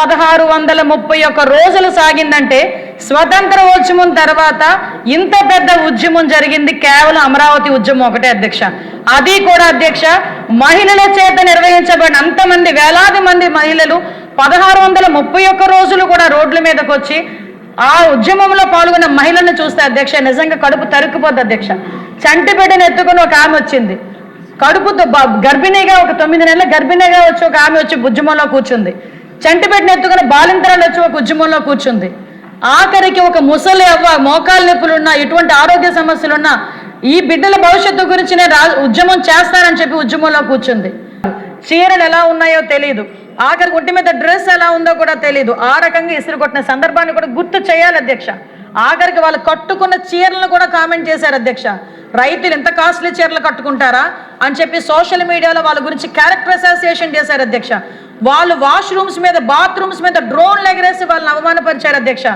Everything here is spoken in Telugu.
1631 రోజులు సాగిందంటే స్వతంత్ర ఉద్యమం తర్వాత ఇంత పెద్ద ఉద్యమం జరిగింది కేవలం అమరావతి ఉద్యమం ఒకటే అధ్యక్ష. అది కూడా అధ్యక్ష మహిళల చేత నిర్వహించబడిన అంతమంది వేలాది మంది మహిళలు 1631 రోజులు కూడా రోడ్ల మీదకి వచ్చి ఆ ఉద్యమంలో పాల్గొన్న మహిళలను చూస్తే అధ్యక్ష నిజంగా కడుపు తరుక్కుపోద్ది అధ్యక్ష. చంటి బిడ్డను ఎత్తుకుని ఒక ఆమె వచ్చింది, కడుపుతో గర్భిణిగా ఒక 9 నెలల గర్భిణిగా వచ్చి ఒక ఆమె వచ్చి ఉద్యమంలో కూర్చుంది. చంటి బిడ్డను ఎత్తుకుని బాలింతరాలు వచ్చి ఒక ఉద్యమంలో కూర్చుంది. ఆఖరికి ఒక ముసలి అవ్వ మోకాళ్ళ నొప్పులున్నా ఇటువంటి ఆరోగ్య సమస్యలున్నా ఈ బిడ్డల భవిష్యత్తు గురించి నేను ఉద్యమం చేస్తానని చెప్పి ఉద్యమంలో కూర్చుంది. చీరలు ఎలా ఉన్నాయో తెలియదు, ఆఖరికి ఒంటి మీద డ్రెస్ ఎలా ఉందో కూడా తెలియదు. ఆ రకంగా ఇసురు కొట్టిన సందర్భాన్ని కూడా గుర్తు చేయాలి అధ్యక్ష. ఆఖరికి వాళ్ళు కట్టుకున్న చీరలను కూడా కామెంట్ చేశారు అధ్యక్ష. రైతులు ఎంత కాస్ట్లీ చీరలు కట్టుకుంటారా అని చెప్పి సోషల్ మీడియాలో వాళ్ళ గురించి క్యారెక్టర్ అసోసియేషన్ చేశారు అధ్యక్ష. వాళ్ళు వాష్రూమ్స్ మీద బాత్రూమ్స్ మీద డ్రోన్లు ఎగరేసి వాళ్ళని అవమానపరిచారు అధ్యక్ష.